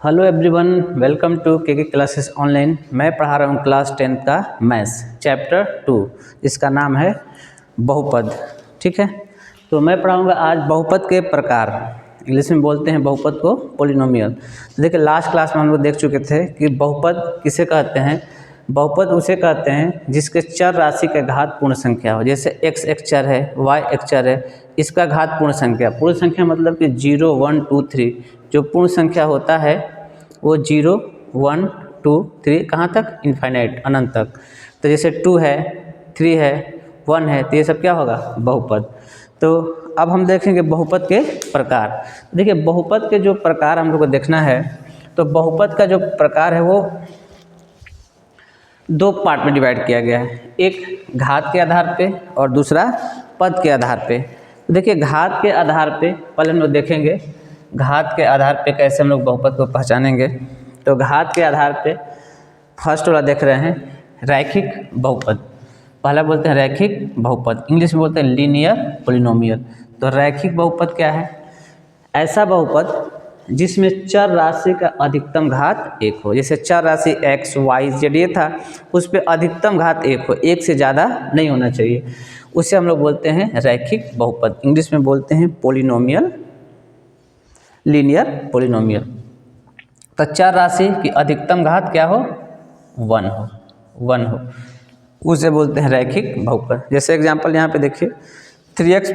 Hello everyone, welcome to के classes online. मैं पढ़ा रहा हूँ क्लास 10 का मैथ्स चैप्टर 2, जिसका नाम है बहुपद। ठीक है, तो मैं पढ़ाऊँगा आज बहुपद के प्रकार। इंग्लिश में बोलते हैं बहुपद को पॉलिनोमियल। तो देखिए, लास्ट क्लास में हम लोग देख चुके थे कि बहुपद किसे कहते हैं। बहुपद उसे कहते हैं जिसके चर राशि का घात पूर्ण संख्या हो। जैसे x एक चर है, y एक चर है, इसका घात पूर्ण संख्या मतलब कि 0, 1, 2, 3 जो पूर्ण संख्या होता है वो 0, 1, 2, 3 कहाँ तक, इनफाइनाइट, अनंत तक। तो जैसे 2 है, 3 है, 1 है, तो ये सब क्या होगा, बहुपद। तो अब हम देखेंगे बहुपद के प्रकार। देखिए, बहुपद के जो प्रकार हम लोग को देखना है, तो बहुपद का जो प्रकार है वो दो पार्ट में डिवाइड किया गया है, एक घात के आधार पे और दूसरा पद के आधार पे। तो देखिए, घात के आधार पे पहले हम लोग देखेंगे घात के आधार पे कैसे हम लोग बहुपद को पहचानेंगे। तो घात के आधार पे फर्स्ट वाला देख रहे हैं, रैखिक बहुपद। पहला बोलते हैं रैखिक बहुपद, इंग्लिश में बोलते हैं लीनियर पॉलिनोमियल। तो रैखिक बहुपद क्या है, ऐसा बहुपद जिसमें चर राशि का अधिकतम घात 1 हो। जैसे चर राशि x, y, z ये था, उस पर अधिकतम घात 1 हो, 1 से ज़्यादा नहीं होना चाहिए, उसे हम लोग बोलते हैं रैखिक बहुपद। इंग्लिश में बोलते हैं पॉलिनोमियल, लीनियर पॉलिनोमियल। तो चर राशि की अधिकतम घात क्या हो, 1 हो, उसे बोलते हैं रैखिक बहुपद। जैसे एग्जांपल यहाँ पे देखिए, 3x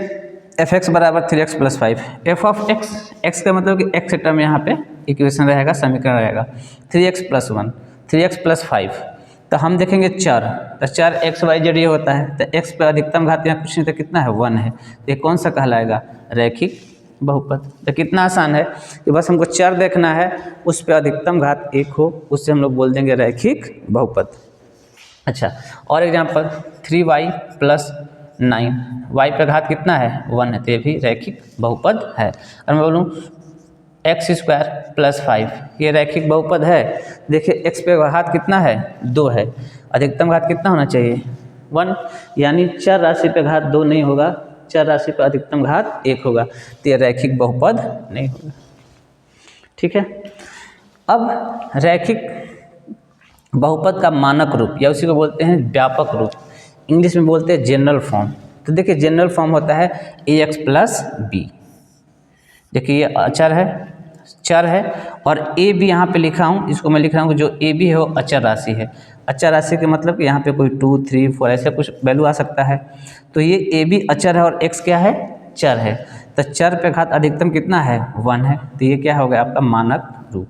f(x) बराबर 3x + 5। f ऑफ x का मतलब कि x टर्म यहाँ पे इक्वेशन रहेगा, समीकरण रहेगा 3x + 1, 3x + 5। तो हम देखेंगे चर, तो चर x, y, z ये होता है, तो x पे अधिकतम घात यहाँ कुछ नहीं तो कितना है, 1 है। तो ये कौन सा कहलाएगा, रैखिक बहुपद। तो कितना आसान है कि बस हमको चर देखना है, उस पर अधिकतम घात 1 हो, उससे हम लोग बोल देंगे रैखिक बहुपद। अच्छा, और एग्जांपल 3y + 9, y पे घात कितना है, 1 है, तो ये भी रैखिक बहुपद है। और मैं बोलूँ x² + 5, ये रैखिक बहुपद है। देखिए, x पे घात कितना है, 2 है, अधिकतम घात कितना होना चाहिए, 1, यानी चर राशि पे घात 2 नहीं होगा, चर राशि पर अधिकतम घात 1 होगा, तो यह रैखिक बहुपद नहीं होगा। ठीक है, अब रैखिक बहुपद का मानक रूप या उसी को बोलते हैं व्यापक रूप, इंग्लिश में बोलते हैं जनरल फॉर्म। तो देखिए, जनरल फॉर्म होता है ax + b। देखिए, ये अचर है, चर है, और ए बी यहाँ पे लिखा हूँ, इसको मैं लिख रहा हूँ कि जो ए बी है वो अचर राशि है। अचर राशि के मतलब कि यहाँ पे कोई 2, 3, 4 ऐसे कुछ वैल्यू आ सकता है। तो ये ए बी अचर है और x क्या है, चर है। तो चर पे घात अधिकतम कितना है, 1 है। तो ये क्या हो गया आपका मानक रूप,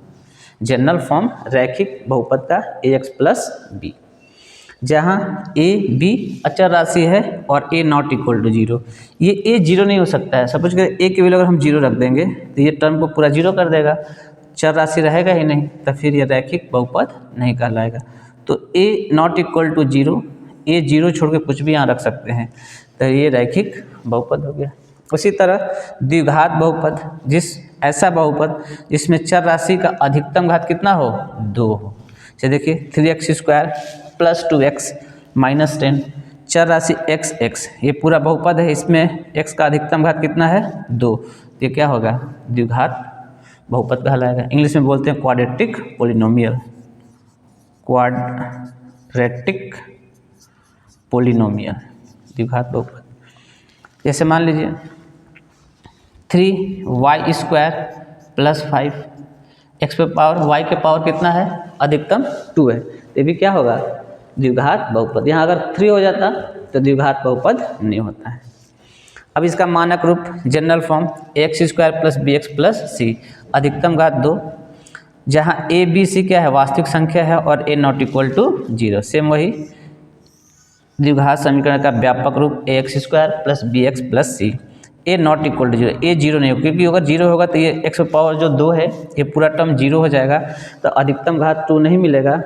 जनरल फॉर्म रैखिक बहुपद का ax + b, जहाँ ए बी अचर राशि है और a ≠ 0। ये a 0 नहीं हो सकता है। सपोज करें a की वैल्यू अगर हम 0 रख देंगे तो ये टर्म को पूरा 0 कर देगा, चर राशि रहेगा ही नहीं, तो फिर ये रैखिक बहुपद नहीं कहलाएगा। तो a ≠ 0, a 0 छोड़ के कुछ भी यहाँ रख सकते हैं, तो ये रैखिक बहुपद हो गया। उसी तरह द्विघात बहुपद, ऐसा बहुपद जिसमें चर राशि का अधिकतम घात कितना हो, 2 हो। जैसे देखिए, 3x² + 2x - 10, चर राशि x, ये पूरा बहुपद है, इसमें x का अधिकतम घात कितना है, 2। ये क्या होगा, द्विघात बहुपद कहलाएगा। इंग्लिश में बोलते हैं क्वाड्रेटिक पॉलिनोमियल, क्वाड्रेटिक पॉलिनोमियल, द्विघात बहुपद। जैसे मान लीजिए 3y² + 5, x पे पावर, y के पावर कितना है, अधिकतम 2 है, ये भी क्या होगा, द्विघात बहुपद। यहाँ अगर 3 हो जाता तो द्विघात बहुपद नहीं होता है। अब इसका मानक रूप general form ax² + bx + c, अधिकतम घात 2, जहाँ a b c क्या है, वास्तविक संख्या है और a ≠ 0। सेम वही द्विघात समीकरण का व्यापक रूप ax² + bx + c, a ≠ 0, a 0 नहीं हो, क्योंकि अगर 0 होगा तो ये x पे पावर जो 2 है ये पूरा टर्म 0 हो जाएगा, तो अधिकतम घात 2 नहीं मिलेगा,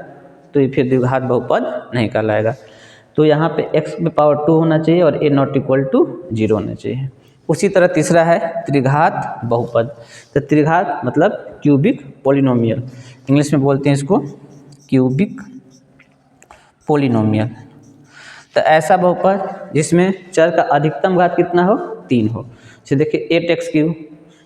तो ये फिर द्विघात बहुपद नहीं कहलाएगा। तो यहाँ पे x पे पावर 2 होना चाहिए और a ≠ 0 होना चाहिए। उसी तरह तीसरा है त्रिघात बहुपद। तो त्रिघात मतलब क्यूबिक पॉलिनोमियल, इंग्लिश में बोलते हैं इसको क्यूबिक पॉलिनोमियल। तो ऐसा बहुपद जिसमें चर का अधिकतम घात कितना हो, 3 हो। जैसे देखिए 8x³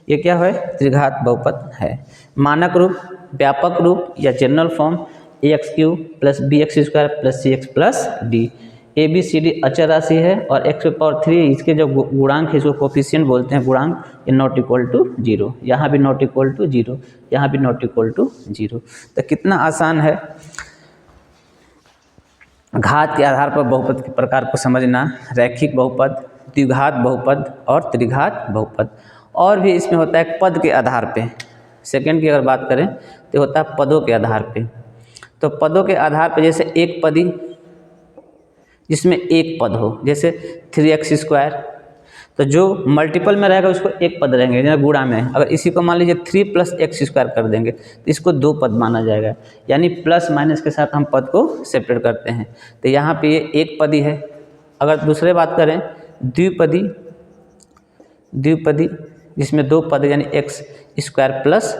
ये क्या है, त्रिघात बहुपद है। मानक रूप, व्यापक रूप या general form ax³ + bx² + cx + d। A B C D अचर राशि है और x⁻³ इसके जो गुणांक है, इसको कोफिशिएंट बोलते हैं गुणांक, ये नॉट इक्वल टू 0, यहाँ भी नॉट इक्वल टू 0, यहाँ भी नॉट इक्वल टू 0। तो कितना आसान है घात के आधार पर बहुपद के प्रकार को समझना। रैखिक बहुपद, द्विघात बहुपद और त्रिघात बहुपद। और भी इसमें होता है पद के आधार पे। सेकंड की अगर बात करें तो होता है पदों के आधार पे। तो पदों के आधार पे जैसे एक पदी, जिसमें एक पद हो, जैसे 3x², तो जो मल्टीपल में रहेगा उसको एक पद रहेंगे, जैसे गुणा में। अगर इसी को मान लीजिए 3 + x² कर देंगे तो इसको दो पद माना जाएगा, यानी प्लस माइनस के साथ हम पद को सेपरेट करते हैं। तो यहाँ पे ये एक पदी है। अगर दूसरे बात करें द्विपदी, द्विपदी जिसमें दो पद यानी x² +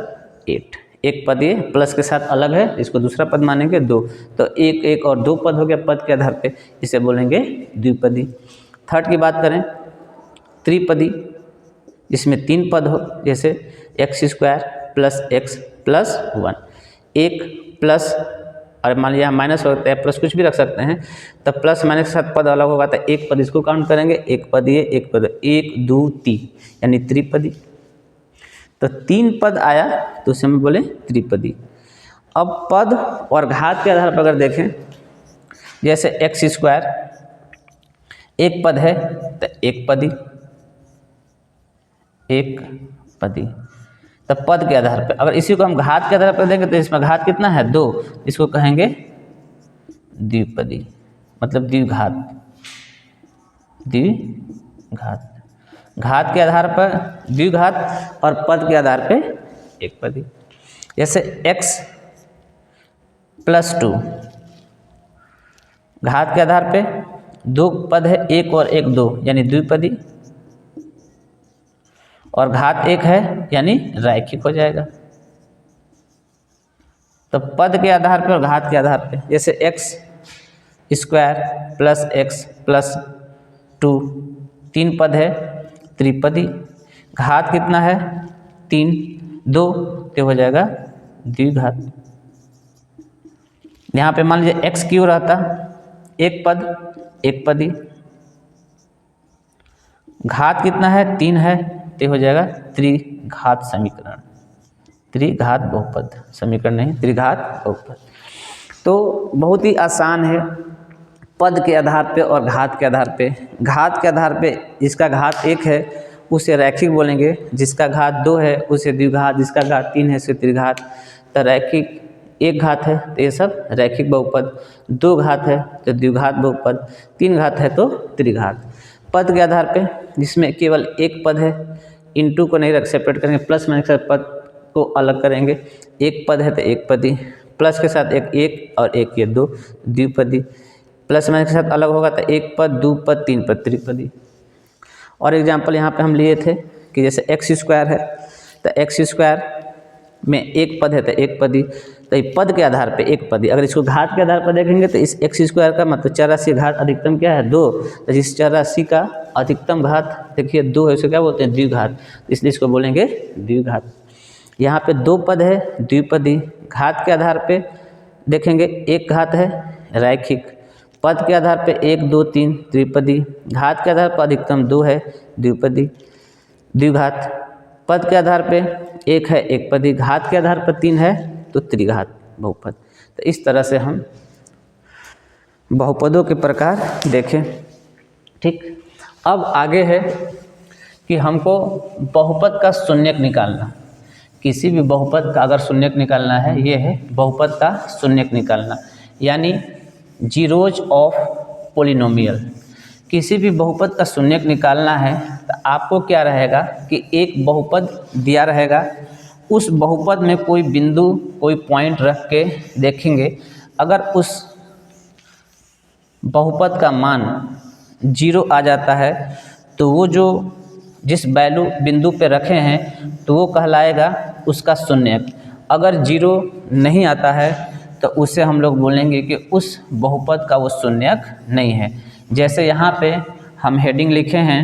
8, एक पद ये प्लस के साथ अलग है, इसको दूसरा पद मानेंगे दो, तो एक एक और दो पद हो गया पद के आधार पे, इसे बोलेंगे द्विपदी। थर्ड की बात करें त्रिपदी, जिसमें तीन पद हो, जैसे x² + x + 1, एक प्लस और मान लिया माइनस होता है प्लस कुछ भी रख सकते हैं, तब प्लस माइनस के साथ पद अलग होगा तो एक पद इसको काउंट करेंगे, एक पद ये, एक पद 1 2 3 यानी त्रिपदी। तो तीन पद आया तो उसे हम बोले त्रिपदी। अब पद और घात के आधार पर अगर देखें, जैसे x², एक पद है तो एक पदी, एक पदी। तो पद के आधार पर अगर इसी को हम घात के आधार पर देखें तो इसमें घात कितना है 2, इसको कहेंगे द्विपदी, मतलब द्विघात, द्विघात। घात के आधार पर द्विघात और पद के आधार पे एक पदी। जैसे x + 2, घात के आधार पे दो पद है, एक और एक दो यानी द्विपदी, और घात एक है यानी रैखिक हो जाएगा। तो पद के आधार पे और घात के आधार पे, जैसे x² + x + 2, तीन पद है त्रिपदी, घात कितना है 3 2, तो हो जाएगा द्विघात। यहाँ पे मान लीजिए x³ रहता एक पद एक पदी, घात कितना है 3 है, तो हो जाएगा त्रिघात समीकरण, त्रिघात बहुपद, समीकरण नहीं त्रिघात बहुपद। तो बहुत ही आसान है पद के आधार पे और घात के आधार पे। घात के आधार पे जिसका घात 1 है उसे रैखिक बोलेंगे, जिसका घात 2 है उसे द्विघात, जिसका घात 3 है उसे त्रिघात। तो रैखिक एक घात है तो ये सब रैखिक बहुपद, दो घात है तो द्विघात बहुपद, तीन घात है तो त्रिघात। पद के आधार पे जिसमें केवल एक पद है, इनटू को नहीं रख सेपरेट करेंगे, प्लस माइनस के साथ पद को अलग करेंगे, एक पद है तो एक पदी, प्लस के साथ एक और एक ये दो द्विपदी, प्लस माइनस के साथ अलग होगा तो एक पद दो पद तीन पद त्रिपदी। और एग्जाम्पल यहाँ पे हम लिए थे कि जैसे x² है तो x² में एक पद है तो एक पदी, तो ये पद के आधार पे एक पदी। अगर इसको घात के आधार पर देखेंगे तो इस x² का मतलब चर राशि घात अधिकतम क्या है 2, तो जिस चर राशि का अधिकतम घात देखिए 2 है उसे क्या बोलते हैं द्विघात, इसलिए इसको बोलेंगे द्विघात। यहाँ पे दो पद है द्विपदी, घात के आधार पे देखेंगे एक घात है रैखिक, पद के आधार पे 1 2 3 त्रिपदी, घात के आधार पर अधिकतम 2 है द्विपदी द्विघात, पद के आधार पे एक है एक पदी, घात के आधार पर 3 है तो त्रिघात बहुपद। तो इस तरह से हम बहुपदों के प्रकार देखें। ठीक, अब आगे है कि हमको बहुपद का शून्यक निकालना। किसी भी बहुपद का अगर शून्यक निकालना है, ये है बहुपद का शून्यक निकालना, यानी जीरोज ऑफ पोलिनोमियल। किसी भी बहुपद का शून्यक निकालना है तो आपको क्या रहेगा कि एक बहुपद दिया रहेगा, उस बहुपद में कोई बिंदु कोई पॉइंट रख के देखेंगे, अगर उस बहुपद का मान 0 आ जाता है तो वो जो जिस वैल्यू बिंदु पे रखे हैं तो वो कहलाएगा उसका शून्यक। अगर 0 नहीं आता है तो उसे हम लोग बोलेंगे कि उस बहुपद का वो शून्यक नहीं है। जैसे यहाँ पे हम हेडिंग लिखे हैं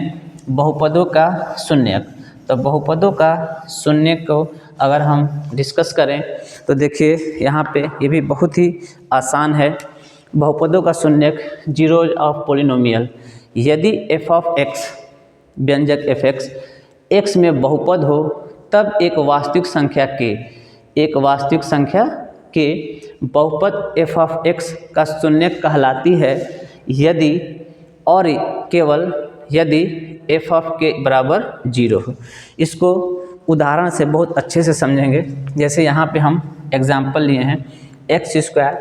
बहुपदों का शून्यक, तो बहुपदों का शून्य को अगर हम डिस्कस करें तो देखिए यहाँ पे ये भी बहुत ही आसान है। बहुपदों का शून्यक जीरोज ऑफ पोलिनोमियल, यदि एफ ऑफ एक्स व्यंजक एफ एक्स में बहुपद हो तब एक वास्तविक संख्या के बहुपद एफ ऑफ एक्स का शून्यक कहलाती है यदि और केवल यदि एफ ऑफ के बराबर 0 हो। इसको उदाहरण से बहुत अच्छे से समझेंगे। जैसे यहाँ पे हम एग्जाम्पल लिए हैं x square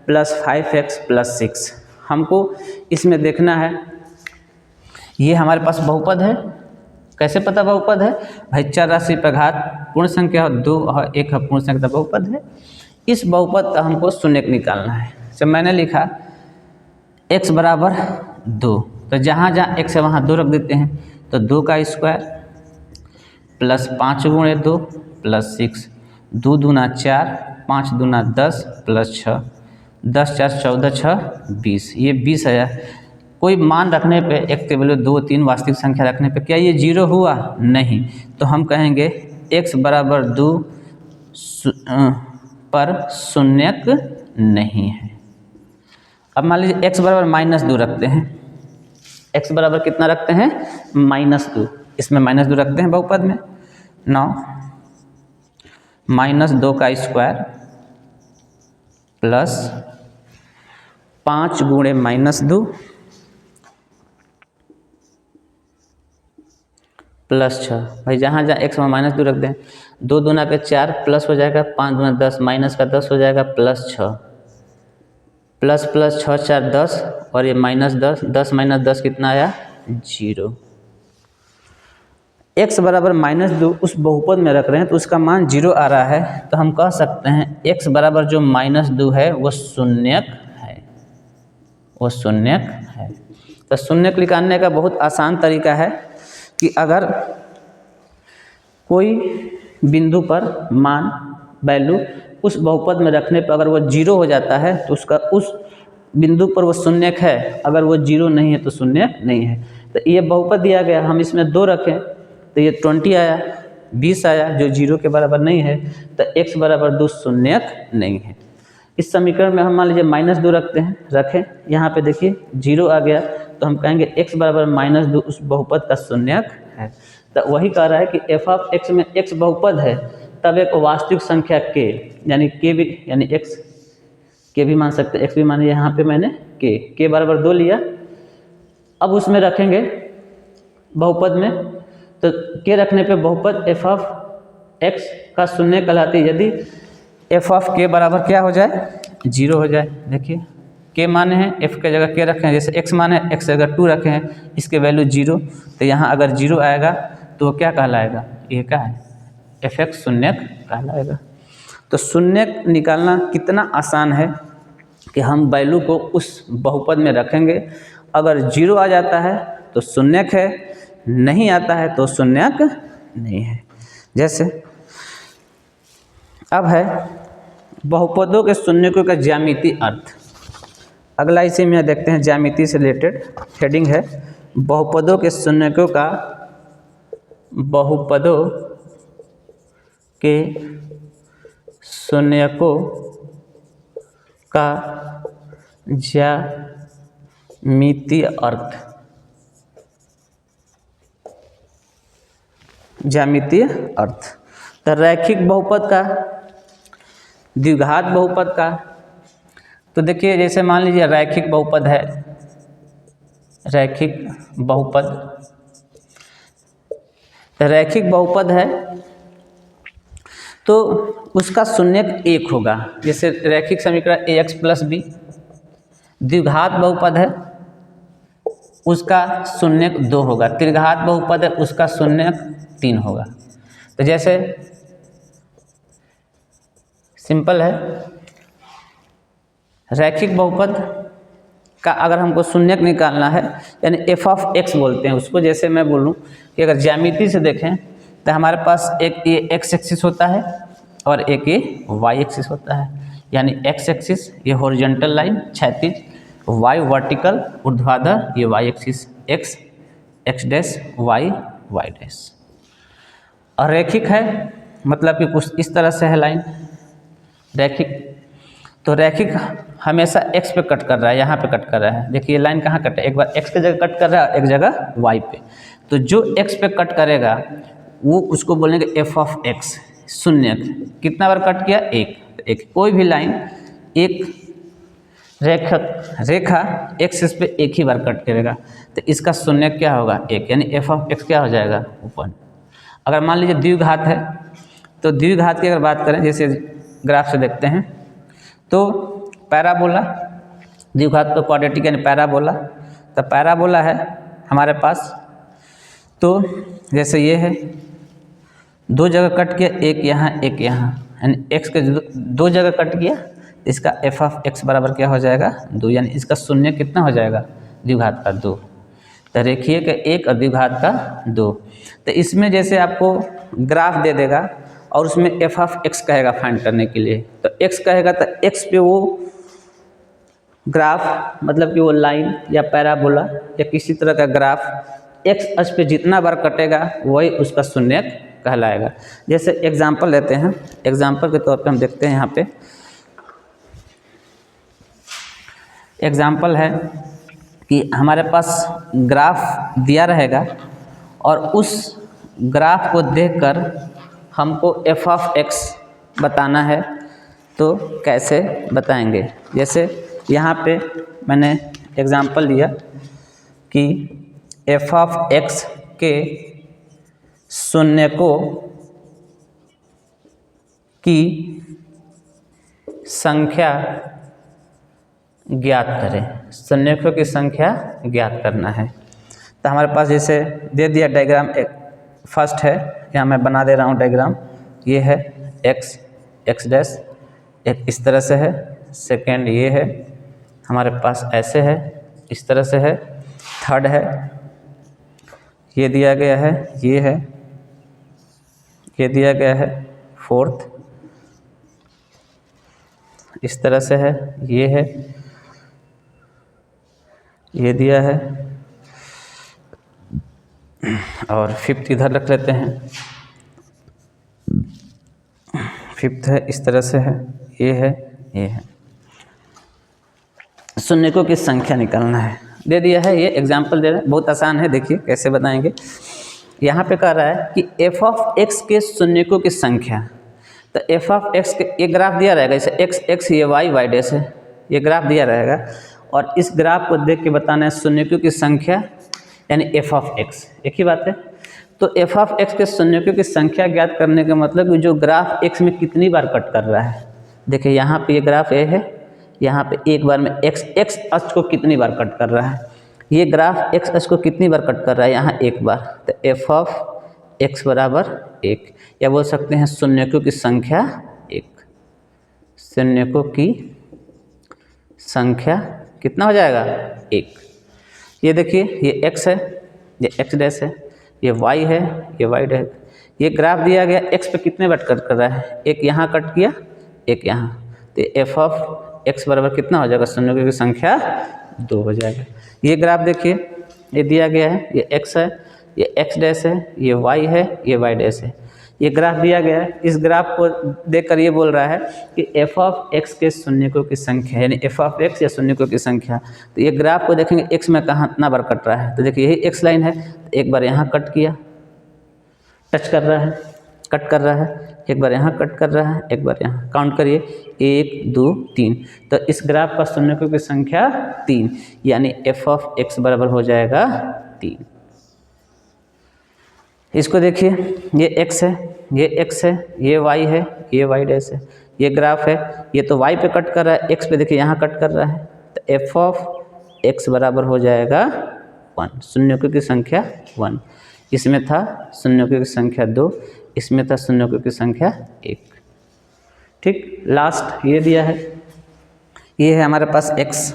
plus 5x plus 6। हमको इसमें देखना है ये हमारे पास बहुपद है। कैसे पता बहुपद है भाई? चर राशि पर घात पूर्ण संख्या 2 और 1 पूर्ण संख्या बहुपद है। इस बहुपद का हमको शून्यक निकालना है। जब मैंने लिखा x बराबर 2, तो जहाँ जहाँ x है वहाँ 2 रख देते हैं। तो 2 का स्क्वायर प्लस 5 गुणे 2 प्लस 6, 2 दूना 4, 5 दूना 10 प्लस 6, 10 4 14 6 20। ये 20 आया। कोई मान रखने पे x के वैल्यू 2 3 वास्तविक संख्या रखने पे क्या ये 0 हुआ? नहीं। तो हम कहेंगे x बराबर 2 पर शून्यक नहीं है। अब मान लीजिए x बराबर -2 रखते हैं। x बराबर कितना रखते हैं? -2। इसमें -2 रखते हैं बहुपद में। 9 -2 का स्क्वायर प्लस 5 गुणे -2 प्लस 6। भाई जहाँ जहाँ x में -2 रख दें, 2 दूना पे 4 प्लस हो जाएगा, 5 दूना 10 माइनस का 10 हो जाएगा प्लस 6, प्लस प्लस 6 4 10 और ये -10, 10 माइनस 10 कितना आया? 0। x बराबर -2 उस बहुपद में रख रहे हैं तो उसका मान 0 आ रहा है। तो हम कह सकते हैं x बराबर जो -2 है वो शून्यक है, वो शून्यक है। तो शून्यक निकालने का बहुत आसान तरीका है कि अगर कोई बिंदु पर मान वैल्यू उस बहुपद में रखने पर अगर वो 0 हो जाता है तो उसका उस बिंदु पर वो शून्यक है, अगर वो 0 नहीं है तो शून्यक नहीं है। तो ये बहुपद दिया गया, हम इसमें 2 रखें तो ये 20 आया, 20 आया जो 0 के बराबर नहीं है। तो x बराबर 2 शून्यक नहीं है। इस समीकरण में हम मान लीजिए -2 रखते हैं, रखें यहाँ पे देखिए 0 आ गया तो हम कहेंगे x बराबर -2 उस बहुपद का शून्यक है। तो वही कह रहा है कि f ऑफ x में x बहुपद है तब एक वास्तविक संख्या k यानी k भी यानी x k भी मान सकते हैं, x भी मानिए। यहाँ पे मैंने k बराबर 2 लिया। अब उसमें रखेंगे बहुपद में, तो k रखने पे बहुपद f ऑफ x का शून्य कहलाती है यदि f ऑफ k बराबर क्या हो जाए? 0 हो जाए। देखिए k माने हैं, f के जगह k रखे हैं, जैसे x माने x जगह 2 रखे हैं, इसके वैल्यू 0। तो यहाँ अगर 0 आएगा तो क्या कहलाएगा? ये क्या है? f(x) शून्यक कहलाएगा। तो शून्यक निकालना कितना आसान है कि हम वैल्यू को उस बहुपद में रखेंगे। अगर 0 आ जाता है तो शून्यक है, नहीं आता है तो शून्यक नहीं है। जैसे अब है बहुपदों के शून्यकों का ज्यामितीय अर्थ। अगला इसी में देखते हैं, ज्यामिति से रिलेटेड हेडिंग है बहुपदों के शून्यकों का, बहुपदों के शून्यकों का ज्यामितीय अर्थ। ज्यामितीय अर्थ तो रैखिक बहुपद का, द्विघात बहुपद का। तो देखिए जैसे मान लीजिए रैखिक बहुपद है, रैखिक बहुपद, रैखिक बहुपद है तो उसका शून्यक 1 होगा। जैसे रैखिक समीकरण ax प्लस b। द्विघात बहुपद है उसका शून्यक 2 होगा। त्रिघात बहुपद है उसका शून्यक 3 होगा। तो जैसे सिंपल है, रैखिक बहुपद का अगर हमको शून्यक निकालना है यानी f ऑफ x बोलते हैं उसको। जैसे मैं बोलूँ कि अगर ज्यामिति से देखें तो हमारे पास एक ये x एक्सिस होता है और एक ये y एक्सिस होता है। यानी x एक्सिस ये हॉरिजॉन्टल लाइन क्षैतिज, y वर्टिकल ऊर्ध्वाधर, ये y axis x, x dash y, y dash. और रैखिक है मतलब कि कुछ इस तरह से है लाइन रैखिक। तो रैखिक हमेशा x पे कट कर रहा है, यहाँ पे कट कर रहा है। देखिए ये लाइन कहाँ कट है, एक बार x की जगह कट कर रहा है, एक जगह y पे। तो जो x पे कट करेगा वो उसको बोलेंगे f ऑफ x, शून्य। कितना बार कट किया, एक। कोई भी लाइन एक रेखा एक्सिस पे एक ही बार कट करेगा तो इसका शून्य क्या होगा, एक, यानी f ऑफ x क्या हो जाएगा, 1। अगर मान लीजिए द्विघात है तो द्विघात की अगर बात करें, जैसे ग्राफ से देखते हैं तो पैराबोला, द्विघात तो क्वाड्रेटिक यानी पैराबोला। तो पैराबोला है हमारे पास, तो जैसे ये है, दो जगह कट किया, एक यहाँ एक यहाँ, यानी x के दो जगह कट किया, इसका f ऑफ x बराबर क्या हो जाएगा, 2, यानी इसका शून्य कितना हो जाएगा, द्विघात का 2। तो रेखीय का 1 और द्विघात का 2। तो इसमें जैसे आपको ग्राफ दे देगा और उसमें f ऑफ x कहेगा फाइंड करने के लिए, तो x कहेगा तो x पे वो ग्राफ मतलब कि वो लाइन या पैराबोला या किसी तरह का ग्राफ x अक्ष पे जितना बार कटेगा वही उसका शून्य कहलाएगा। जैसे एग्जांपल लेते हैं, एग्जांपल के तौर पे हम देखते हैं, यहाँ पे एग्जांपल है कि हमारे पास ग्राफ दिया रहेगा और उस ग्राफ को देखकर हमको f ऑफ x बताना है, तो कैसे बताएंगे। जैसे यहाँ पे मैंने एग्जांपल दिया कि f ऑफ x के शून्य को की संख्या ज्ञात करें, शून्यकों की संख्या ज्ञात करना है। तो हमारे पास जैसे दे दिया डायग्राम, फर्स्ट है, यहाँ मैं बना दे रहा हूँ डायग्राम, ये है x डैश, एक इस तरह से है, सेकेंड ये है हमारे पास ऐसे है, इस तरह से है, थर्ड है, ये दिया गया है, ये है, ये दिया गया है, फोर्थ इस तरह से है, ये है, ये दिया है, और फिफ्थ इधर रख लेते हैं, फिफ्थ है, इस तरह से है, ये है, ये है। शून्यकों की संख्या निकालना है, दे दिया है, ये एग्जाम्पल दे रहे हैं, बहुत आसान है, देखिए कैसे बताएंगे। यहाँ पे कह रहा है कि f ऑफ x के शून्यकों की संख्या, तो f ऑफ x के एक ग्राफ दिया रहेगा, जैसे x ये y डैश है, ये ग्राफ दिया रहेगा और इस ग्राफ को देख के बताना है शून्यकों की संख्या यानी f ऑफ x, एक ही बात है। तो f ऑफ x के शून्यकों की संख्या ज्ञात करने का मतलब कि जो ग्राफ x में कितनी बार कट कर रहा है। देखिए यहाँ पे ये ग्राफ a है, यहाँ पे एक बार में x अक्ष को कितनी बार कट कर रहा है, ये ग्राफ x अक्ष को कितनी बार कट कर रहा है, यहाँ एक बार, तो f ऑफ x बराबर 1, या बोल सकते हैं शून्यकों की संख्या 1। शून्यकों की संख्या कितना हो जाएगा, 1। ये देखिए ये x है, ये x डैश है, ये y है, ये y डैश। ये ग्राफ दिया गया x पे कितने बार कट कर रहा है, एक यहाँ कट किया, एक यहाँ, तो f ऑफ x बराबर कितना हो जाएगा, शून्यकों की संख्या 2 हो जाएगा। ये ग्राफ देखिए, ये दिया गया है, ये x है, ये x डैश है, ये y है, ये y डैश है। ये ग्राफ दिया गया है, इस ग्राफ को देखकर ये बोल रहा है कि f ऑफ x के शून्यकों की संख्या यानी f ऑफ x या शून्यकों की संख्या। तो ये ग्राफ को देखेंगे x में कहाँ कितना बार कट रहा है, तो देखिए यही x लाइन है, तो एक बार यहाँ कट किया, टच कर रहा है, कट कर रहा है, एक बार यहाँ कट कर रहा है, एक बार यहाँ, काउंट करिए 1 2 3। तो इस ग्राफ का शून्यकों की संख्या 3, यानी f ऑफ x बराबर हो जाएगा 3। इसको देखिए, ये x है, ये x है, ये y है, ये y डैश है, ये ग्राफ है, ये तो y पे कट कर रहा है, x पे देखिए यहाँ कट कर रहा है, तो f ऑफ x बराबर हो जाएगा 1, शून्यकों की संख्या 1। इसमें था शून्यकों की संख्या 2, इसमें था शून्यकों की संख्या 1। ठीक, लास्ट ये दिया है, ये है हमारे पास x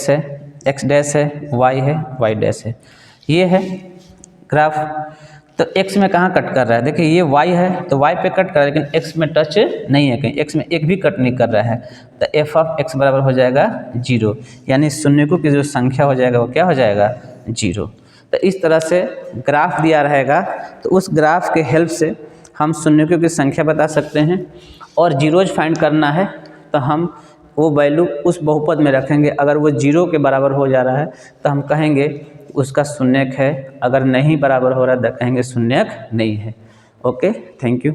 है, x डैश है, y डैश है, ये है ग्राफ। तो x में कहाँ कट कर रहा है, देखिए ये y है तो y पे कट कर रहा है, लेकिन x में टच नहीं है, कहीं x में एक भी कट नहीं कर रहा है, तो f ऑफ x बराबर हो जाएगा 0, यानी शून्यकों की जो संख्या हो जाएगा वो क्या हो जाएगा, 0। तो इस तरह से ग्राफ दिया रहेगा, तो उस ग्राफ के हेल्प से हम शून्यकों की संख्या बता सकते हैं। और जीरोज फाइंड करना है तो हम वो वैल्यू उस बहुपद में रखेंगे। अगर वो 0 के बराबर हो जा रहा है तो हम कहेंगे उसका शून्यक है, अगर नहीं बराबर हो रहा है तो कहेंगे शून्यक नहीं है। Okay, thank you.